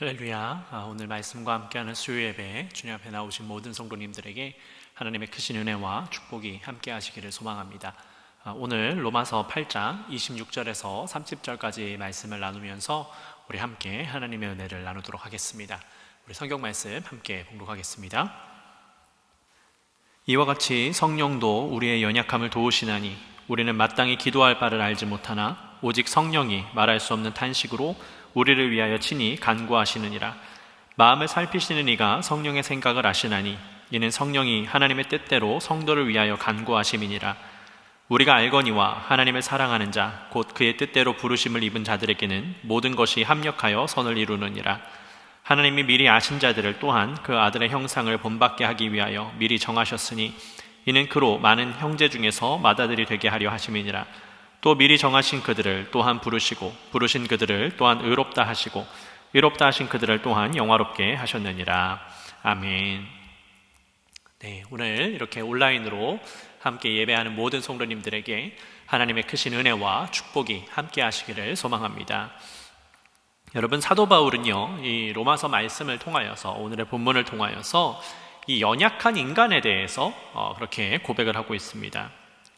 할렐루야. 오늘 말씀과 함께하는 수요 예배 주님 앞에 나오신 모든 성도님들에게 하나님의 크신 은혜와 축복이 함께 하시기를 소망합니다. 오늘 로마서 8장 26절에서 30절까지 말씀을 나누면서 우리 함께 하나님의 은혜를 나누도록 하겠습니다. 우리 성경 말씀 함께 봉독하겠습니다. 이와 같이 성령도 우리의 연약함을 도우시나니 우리는 마땅히 기도할 바를 알지 못하나 오직 성령이 말할 수 없는 탄식으로 우리를 위하여 친히 간구하시느니라. 마음을 살피시는 이가 성령의 생각을 아시나니 이는 성령이 하나님의 뜻대로 성도를 위하여 간구하심이니라. 우리가 알거니와 하나님을 사랑하는 자 곧 그의 뜻대로 부르심을 입은 자들에게는 모든 것이 합력하여 선을 이루느니라. 하나님이 미리 아신 자들을 또한 그 아들의 형상을 본받게 하기 위하여 미리 정하셨으니 이는 그로 많은 형제 중에서 맏아들이 되게 하려 하심이니라. 또 미리 정하신 그들을 또한 부르시고 부르신 그들을 또한 의롭다 하시고 의롭다 하신 그들을 또한 영화롭게 하셨느니라. 아멘. 네, 오늘 이렇게 온라인으로 함께 예배하는 모든 성도님들에게 하나님의 크신 은혜와 축복이 함께 하시기를 소망합니다. 여러분, 사도 바울은요, 이 로마서 말씀을 통하여서, 오늘의 본문을 통하여서 이 연약한 인간에 대해서 그렇게 고백을 하고 있습니다.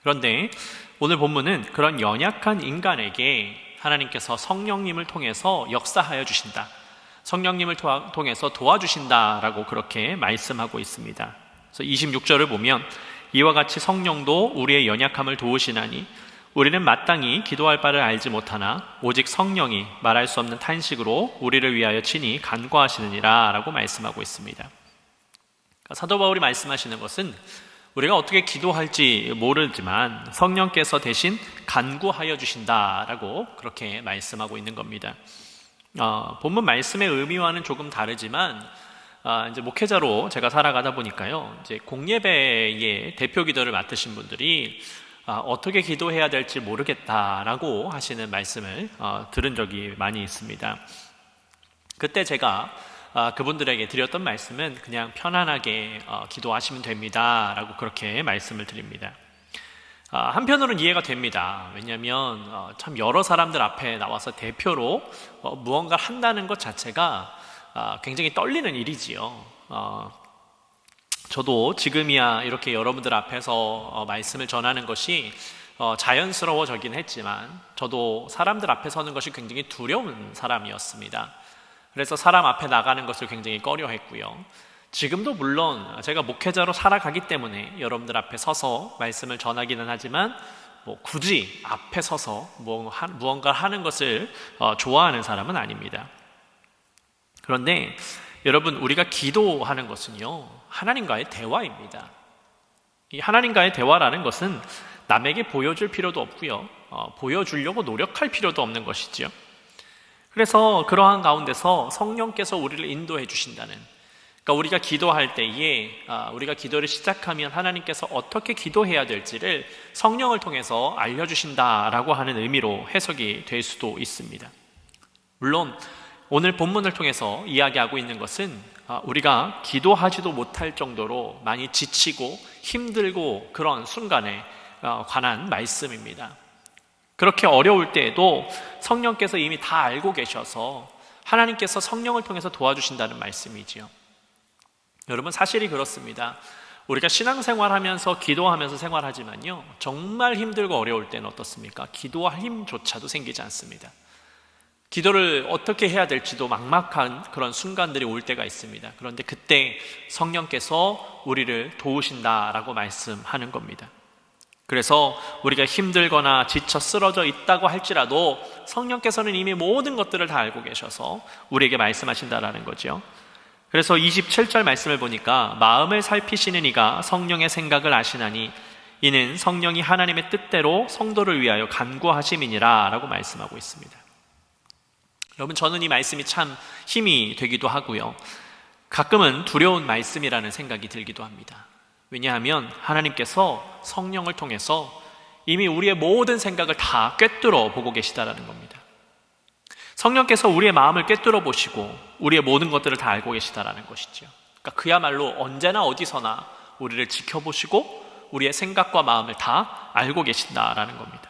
그런데 오늘 본문은 그런 연약한 인간에게 하나님께서 성령님을 통해서 역사하여 주신다, 성령님을 통해서 도와주신다라고 그렇게 말씀하고 있습니다. 그래서 26절을 보면 이와 같이 성령도 우리의 연약함을 도우시나니 우리는 마땅히 기도할 바를 알지 못하나 오직 성령이 말할 수 없는 탄식으로 우리를 위하여 친히 간구하시느니라 라고 말씀하고 있습니다. 사도 바울이 말씀하시는 것은 우리가 어떻게 기도할지 모르지만 성령께서 대신 간구하여 주신다라고 그렇게 말씀하고 있는 겁니다. 본문 말씀의 의미와는 조금 다르지만 이제 목회자로 제가 살아가다 보니까요, 이제 공예배의 대표 기도를 맡으신 분들이 어떻게 기도해야 될지 모르겠다라고 하시는 말씀을 들은 적이 많이 있습니다. 그때 제가 그분들에게 드렸던 말씀은 그냥 편안하게 기도하시면 됩니다 라고 그렇게 말씀을 드립니다. 한편으로는 이해가 됩니다. 왜냐하면 참 여러 사람들 앞에 나와서 대표로 무언가를 한다는 것 자체가 굉장히 떨리는 일이지요. 저도 지금이야 이렇게 여러분들 앞에서 말씀을 전하는 것이 자연스러워지긴 했지만 저도 사람들 앞에 서는 것이 굉장히 두려운 사람이었습니다. 그래서 사람 앞에 나가는 것을 굉장히 꺼려했고요. 지금도 물론 제가 목회자로 살아가기 때문에 여러분들 앞에 서서 말씀을 전하기는 하지만 굳이 앞에 서서 무언가를 하는 것을 좋아하는 사람은 아닙니다. 그런데 여러분, 우리가 기도하는 것은요, 하나님과의 대화입니다. 이 하나님과의 대화라는 것은 남에게 보여줄 필요도 없고요, 보여주려고 노력할 필요도 없는 것이죠. 그래서 그러한 가운데서 성령께서 우리를 인도해 주신다는, 그러니까 우리가 기도할 때에 우리가 기도를 시작하면 하나님께서 어떻게 기도해야 될지를 성령을 통해서 알려주신다라고 하는 의미로 해석이 될 수도 있습니다. 물론 오늘 본문을 통해서 이야기하고 있는 것은 우리가 기도하지도 못할 정도로 많이 지치고 힘들고 그런 순간에 관한 말씀입니다. 그렇게 어려울 때에도 성령께서 이미 다 알고 계셔서 하나님께서 성령을 통해서 도와주신다는 말씀이지요. 여러분, 사실이 그렇습니다. 우리가 신앙생활하면서 기도하면서 생활하지만요, 정말 힘들고 어려울 때는 어떻습니까? 기도할 힘조차도 생기지 않습니다. 기도를 어떻게 해야 될지도 막막한 그런 순간들이 올 때가 있습니다. 그런데 그때 성령께서 우리를 도우신다라고 말씀하는 겁니다. 그래서 우리가 힘들거나 지쳐 쓰러져 있다고 할지라도 성령께서는 이미 모든 것들을 다 알고 계셔서 우리에게 말씀하신다라는 거죠. 그래서 27절 말씀을 보니까 마음을 살피시는 이가 성령의 생각을 아시나니 이는 성령이 하나님의 뜻대로 성도를 위하여 간구하심이니라 라고 말씀하고 있습니다. 여러분, 저는 이 말씀이 참 힘이 되기도 하고요, 가끔은 두려운 말씀이라는 생각이 들기도 합니다. 왜냐하면 하나님께서 성령을 통해서 이미 우리의 모든 생각을 다 꿰뚫어 보고 계시다라는 겁니다. 성령께서 우리의 마음을 꿰뚫어 보시고 우리의 모든 것들을 다 알고 계시다라는 것이죠. 그러니까 그야말로 언제나 어디서나 우리를 지켜보시고 우리의 생각과 마음을 다 알고 계신다라는 겁니다.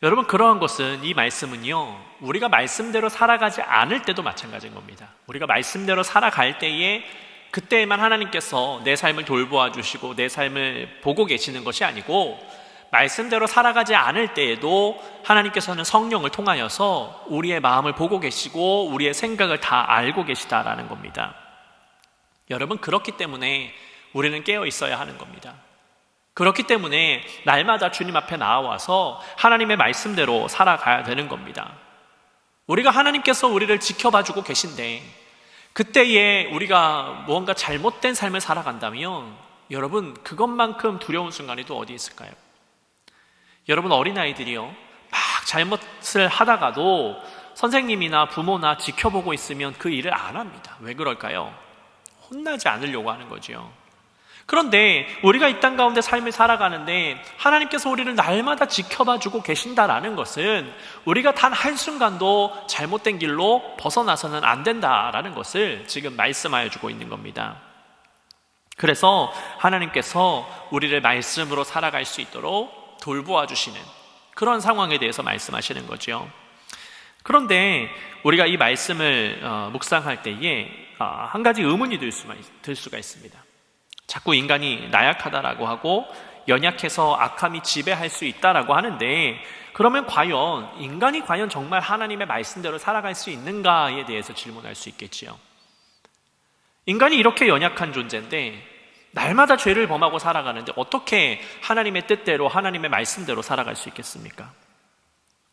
여러분, 그러한 것은, 이 말씀은요, 우리가 말씀대로 살아가지 않을 때도 마찬가지인 겁니다. 우리가 말씀대로 살아갈 때에 그때에만 하나님께서 내 삶을 돌보아 주시고 내 삶을 보고 계시는 것이 아니고, 말씀대로 살아가지 않을 때에도 하나님께서는 성령을 통하여서 우리의 마음을 보고 계시고 우리의 생각을 다 알고 계시다라는 겁니다. 여러분, 그렇기 때문에 우리는 깨어 있어야 하는 겁니다. 그렇기 때문에 날마다 주님 앞에 나와서 하나님의 말씀대로 살아가야 되는 겁니다. 우리가 하나님께서 우리를 지켜봐주고 계신데 그때에 우리가 무언가 잘못된 삶을 살아간다면 여러분, 그것만큼 두려운 순간이 또 어디 있을까요? 여러분, 어린아이들이요, 막 잘못을 하다가도 선생님이나 부모나 지켜보고 있으면 그 일을 안 합니다. 왜 그럴까요? 혼나지 않으려고 하는 거죠. 그런데 우리가 이 땅 가운데 삶을 살아가는데 하나님께서 우리를 날마다 지켜봐주고 계신다라는 것은 우리가 단 한순간도 잘못된 길로 벗어나서는 안 된다라는 것을 지금 말씀하여 주고 있는 겁니다. 그래서 하나님께서 우리를 말씀으로 살아갈 수 있도록 돌보아 주시는 그런 상황에 대해서 말씀하시는 거죠. 그런데 우리가 이 말씀을 묵상할 때에 한 가지 의문이 들 수가 있습니다. 자꾸 인간이 나약하다라고 하고 연약해서 악함이 지배할 수 있다라고 하는데, 그러면 인간이 과연 정말 하나님의 말씀대로 살아갈 수 있는가에 대해서 질문할 수 있겠지요. 인간이 이렇게 연약한 존재인데 날마다 죄를 범하고 살아가는데 어떻게 하나님의 뜻대로 하나님의 말씀대로 살아갈 수 있겠습니까?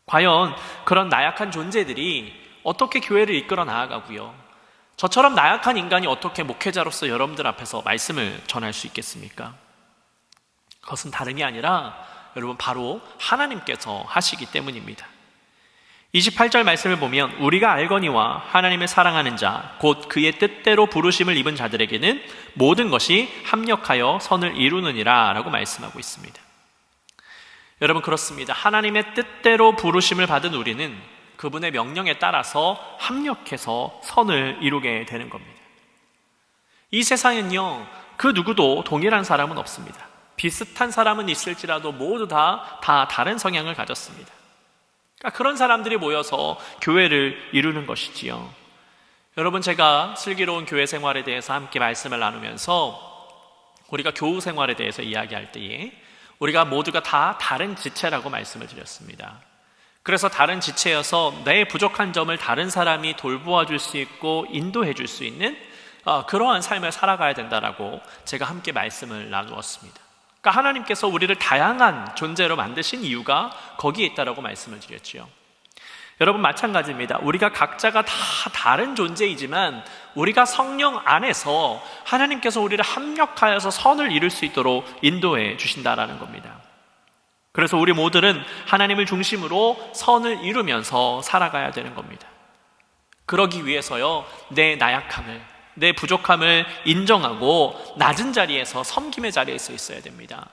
과연 그런 나약한 존재들이 어떻게 교회를 이끌어 나아가고요, 저처럼 나약한 인간이 어떻게 목회자로서 여러분들 앞에서 말씀을 전할 수 있겠습니까? 그것은 다름이 아니라 여러분, 바로 하나님께서 하시기 때문입니다. 28절 말씀을 보면 우리가 알거니와 하나님을 사랑하는 자 곧 그의 뜻대로 부르심을 입은 자들에게는 모든 것이 합력하여 선을 이루느니라 라고 말씀하고 있습니다. 여러분, 그렇습니다. 하나님의 뜻대로 부르심을 받은 우리는 그분의 명령에 따라서 합력해서 선을 이루게 되는 겁니다. 이 세상엔요, 그 누구도 동일한 사람은 없습니다. 비슷한 사람은 있을지라도 모두 다 다른 성향을 가졌습니다. 그러니까 그런 사람들이 모여서 교회를 이루는 것이지요. 여러분, 제가 슬기로운 교회 생활에 대해서 함께 말씀을 나누면서 우리가 교우 생활에 대해서 이야기할 때에 우리가 모두가 다 다른 지체라고 말씀을 드렸습니다. 그래서 다른 지체여서 내 부족한 점을 다른 사람이 돌보아 줄 수 있고 인도해 줄 수 있는 그러한 삶을 살아가야 된다라고 제가 함께 말씀을 나누었습니다. 그러니까 하나님께서 우리를 다양한 존재로 만드신 이유가 거기에 있다라고 말씀을 드렸지요. 여러분, 마찬가지입니다. 우리가 각자가 다 다른 존재이지만 우리가 성령 안에서 하나님께서 우리를 합력하여서 선을 이룰 수 있도록 인도해 주신다라는 겁니다. 그래서 우리 모두는 하나님을 중심으로 선을 이루면서 살아가야 되는 겁니다. 그러기 위해서요, 내 나약함을, 내 부족함을 인정하고 낮은 자리에서 섬김의 자리에 서 있어야 됩니다.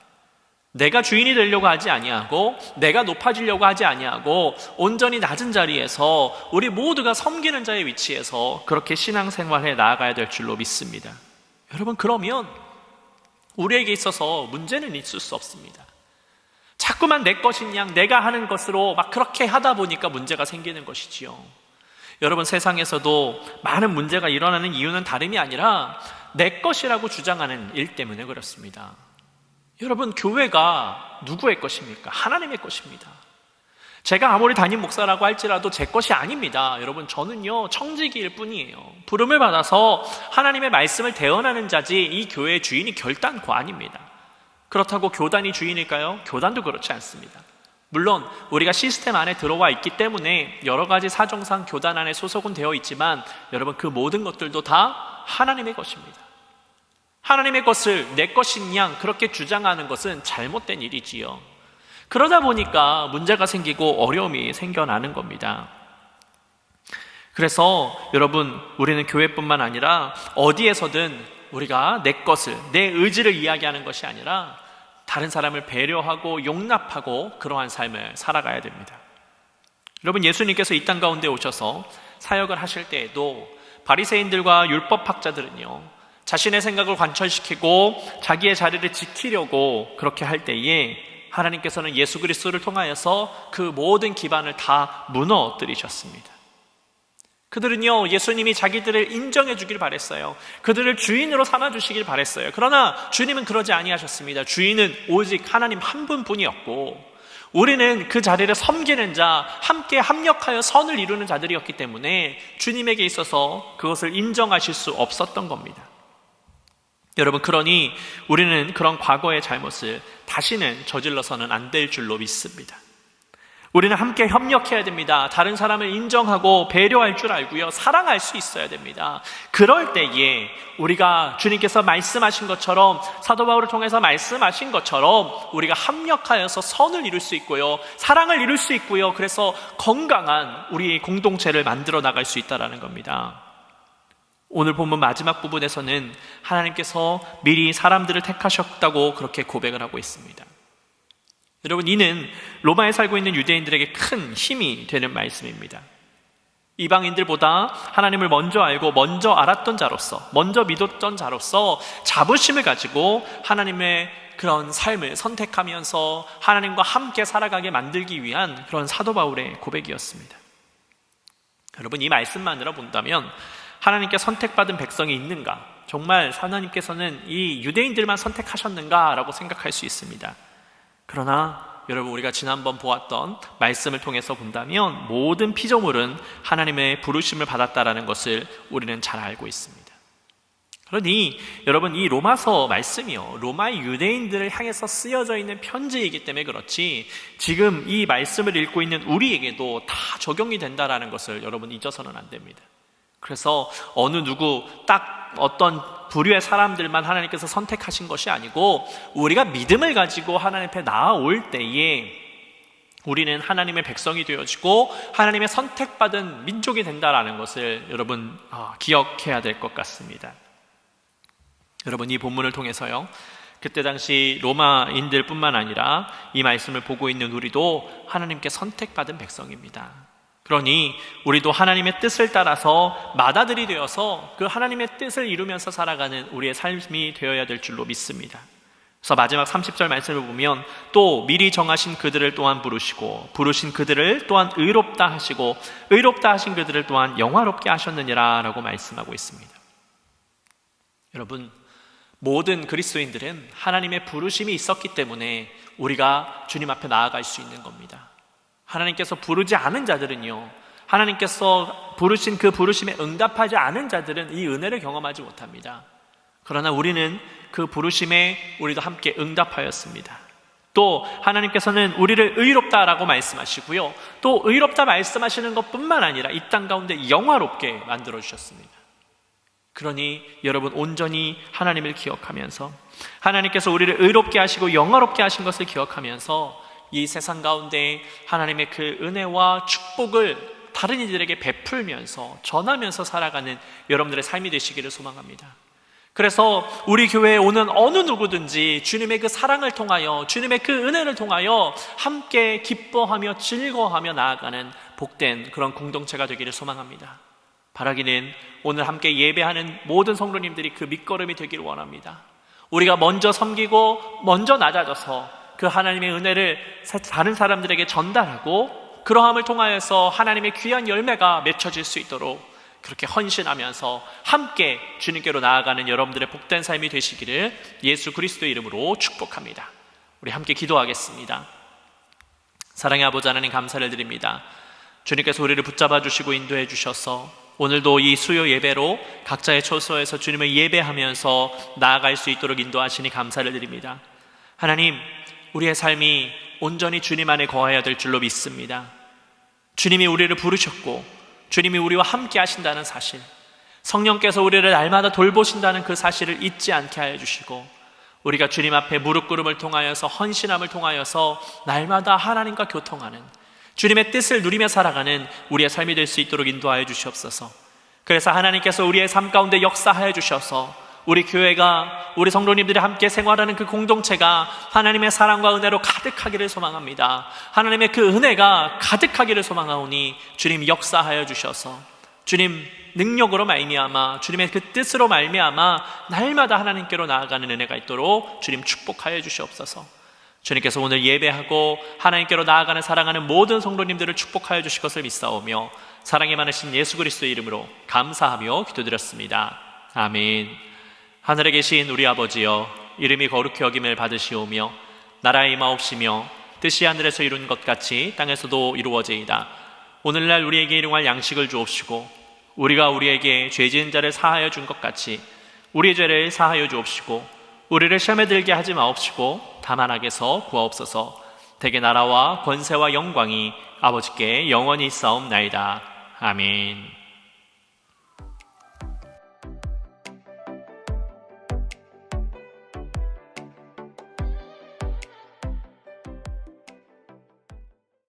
내가 주인이 되려고 하지 아니하고 내가 높아지려고 하지 아니하고 온전히 낮은 자리에서 우리 모두가 섬기는 자의 위치에서 그렇게 신앙생활에 나아가야 될 줄로 믿습니다. 여러분, 그러면 우리에게 있어서 문제는 있을 수 없습니다. 자꾸만 내 것인 양 내가 하는 것으로 막 그렇게 하다 보니까 문제가 생기는 것이지요. 여러분, 세상에서도 많은 문제가 일어나는 이유는 다름이 아니라 내 것이라고 주장하는 일 때문에 그렇습니다. 여러분, 교회가 누구의 것입니까? 하나님의 것입니다. 제가 아무리 담임 목사라고 할지라도 제 것이 아닙니다. 여러분, 저는요, 청지기일 뿐이에요. 부름을 받아서 하나님의 말씀을 대언하는 자지 이 교회의 주인이 결단코 아닙니다. 그렇다고 교단이 주인일까요? 교단도 그렇지 않습니다. 물론 우리가 시스템 안에 들어와 있기 때문에 여러 가지 사정상 교단 안에 소속은 되어 있지만 여러분, 그 모든 것들도 다 하나님의 것입니다. 하나님의 것을 내 것인 양 그렇게 주장하는 것은 잘못된 일이지요. 그러다 보니까 문제가 생기고 어려움이 생겨나는 겁니다. 그래서 여러분, 우리는 교회뿐만 아니라 어디에서든 우리가 내 것을, 내 의지를 이야기하는 것이 아니라 다른 사람을 배려하고 용납하고 그러한 삶을 살아가야 됩니다. 여러분, 예수님께서 이 땅 가운데 오셔서 사역을 하실 때에도 바리새인들과 율법학자들은요, 자신의 생각을 관철시키고 자기의 자리를 지키려고 그렇게 할 때에 하나님께서는 예수 그리스도를 통하여서 그 모든 기반을 다 무너뜨리셨습니다. 그들은요, 예수님이 자기들을 인정해 주길 바랬어요. 그들을 주인으로 삼아 주시길 바랬어요. 그러나 주님은 그러지 아니하셨습니다. 주인은 오직 하나님 한 분뿐이었고, 우리는 그 자리를 섬기는 자, 함께 합력하여 선을 이루는 자들이었기 때문에 주님에게 있어서 그것을 인정하실 수 없었던 겁니다. 여러분, 그러니 우리는 그런 과거의 잘못을 다시는 저질러서는 안 될 줄로 믿습니다. 우리는 함께 협력해야 됩니다. 다른 사람을 인정하고 배려할 줄 알고요, 사랑할 수 있어야 됩니다. 그럴 때에 우리가 주님께서 말씀하신 것처럼, 사도 바울을 통해서 말씀하신 것처럼 우리가 합력하여서 선을 이룰 수 있고요, 사랑을 이룰 수 있고요, 그래서 건강한 우리 공동체를 만들어 나갈 수 있다는 겁니다. 오늘 본문 마지막 부분에서는 하나님께서 미리 사람들을 택하셨다고 그렇게 고백을 하고 있습니다. 여러분, 이는 로마에 살고 있는 유대인들에게 큰 힘이 되는 말씀입니다. 이방인들보다 하나님을 먼저 알고 먼저 알았던 자로서, 먼저 믿었던 자로서 자부심을 가지고 하나님의 그런 삶을 선택하면서 하나님과 함께 살아가게 만들기 위한 그런 사도 바울의 고백이었습니다. 여러분, 이 말씀만으로 본다면 하나님께 선택받은 백성이 있는가? 정말 하나님께서는 이 유대인들만 선택하셨는가라고 생각할 수 있습니다. 그러나 여러분, 우리가 지난번 보았던 말씀을 통해서 본다면 모든 피조물은 하나님의 부르심을 받았다라는 것을 우리는 잘 알고 있습니다. 그러니 여러분, 이 로마서 말씀이요, 로마의 유대인들을 향해서 쓰여져 있는 편지이기 때문에 그렇지, 지금 이 말씀을 읽고 있는 우리에게도 다 적용이 된다라는 것을 여러분 잊어서는 안 됩니다. 그래서 어느 누구 딱 어떤 부류의 사람들만 하나님께서 선택하신 것이 아니고, 우리가 믿음을 가지고 하나님 앞에 나아올 때에 우리는 하나님의 백성이 되어지고 하나님의 선택받은 민족이 된다라는 것을 여러분 기억해야 될 것 같습니다. 여러분, 이 본문을 통해서요, 그때 당시 로마인들 뿐만 아니라 이 말씀을 보고 있는 우리도 하나님께 선택받은 백성입니다. 그러니 우리도 하나님의 뜻을 따라서 맏아들이 되어서 그 하나님의 뜻을 이루면서 살아가는 우리의 삶이 되어야 될 줄로 믿습니다. 그래서 마지막 30절 말씀을 보면, 또 미리 정하신 그들을 또한 부르시고 부르신 그들을 또한 의롭다 하시고 의롭다 하신 그들을 또한 영화롭게 하셨느니라 라고 말씀하고 있습니다. 여러분, 모든 그리스도인들은 하나님의 부르심이 있었기 때문에 우리가 주님 앞에 나아갈 수 있는 겁니다. 하나님께서 부르지 않은 자들은요, 하나님께서 부르신 그 부르심에 응답하지 않은 자들은 이 은혜를 경험하지 못합니다. 그러나 우리는 그 부르심에 우리도 함께 응답하였습니다. 또 하나님께서는 우리를 의롭다라고 말씀하시고요, 또 의롭다 말씀하시는 것뿐만 아니라 이 땅 가운데 영화롭게 만들어주셨습니다. 그러니 여러분, 온전히 하나님을 기억하면서, 하나님께서 우리를 의롭게 하시고 영화롭게 하신 것을 기억하면서 이 세상 가운데 하나님의 그 은혜와 축복을 다른 이들에게 베풀면서 전하면서 살아가는 여러분들의 삶이 되시기를 소망합니다. 그래서 우리 교회에 오는 어느 누구든지 주님의 그 사랑을 통하여, 주님의 그 은혜를 통하여 함께 기뻐하며 즐거워하며 나아가는 복된 그런 공동체가 되기를 소망합니다. 바라기는 오늘 함께 예배하는 모든 성도님들이 그 밑거름이 되기를 원합니다. 우리가 먼저 섬기고 먼저 낮아져서 그 하나님의 은혜를 다른 사람들에게 전달하고, 그러함을 통하여서 하나님의 귀한 열매가 맺혀질 수 있도록 그렇게 헌신하면서 함께 주님께로 나아가는 여러분들의 복된 삶이 되시기를 예수 그리스도의 이름으로 축복합니다. 우리 함께 기도하겠습니다. 사랑의 아버지 하나님, 감사를 드립니다. 주님께서 우리를 붙잡아 주시고 인도해 주셔서 오늘도 이 수요 예배로 각자의 처소에서 주님을 예배하면서 나아갈 수 있도록 인도하시니 감사를 드립니다. 하나님, 우리의 삶이 온전히 주님 안에 거해야 될 줄로 믿습니다. 주님이 우리를 부르셨고 주님이 우리와 함께 하신다는 사실, 성령께서 우리를 날마다 돌보신다는 그 사실을 잊지 않게 하여 주시고, 우리가 주님 앞에 무릎 꿇음을 통하여서 헌신함을 통하여서 날마다 하나님과 교통하는, 주님의 뜻을 누리며 살아가는 우리의 삶이 될 수 있도록 인도하여 주시옵소서. 그래서 하나님께서 우리의 삶 가운데 역사하여 주셔서 우리 교회가, 우리 성도님들이 함께 생활하는 그 공동체가 하나님의 사랑과 은혜로 가득하기를 소망합니다. 하나님의 그 은혜가 가득하기를 소망하오니 주님 역사하여 주셔서 주님 능력으로 말미암아, 주님의 그 뜻으로 말미암아 날마다 하나님께로 나아가는 은혜가 있도록 주님 축복하여 주시옵소서. 주님께서 오늘 예배하고 하나님께로 나아가는 사랑하는 모든 성도님들을 축복하여 주실 것을 믿사오며 사랑이 많으신 예수 그리스도의 이름으로 감사하며 기도드렸습니다. 아멘. 하늘에 계신 우리 아버지여, 이름이 거룩히 여김을 받으시오며 나라의 임하옵시며 뜻이 하늘에서 이룬 것 같이 땅에서도 이루어지이다. 오늘날 우리에게 일용할 양식을 주옵시고 우리가 우리에게 죄 지은 자를 사하여 준 것 같이 우리의 죄를 사하여 주옵시고 우리를 시험에 들게 하지 마옵시고 다만 악에서 구하옵소서. 대개 나라와 권세와 영광이 아버지께 영원히 있사옵나이다. 아멘.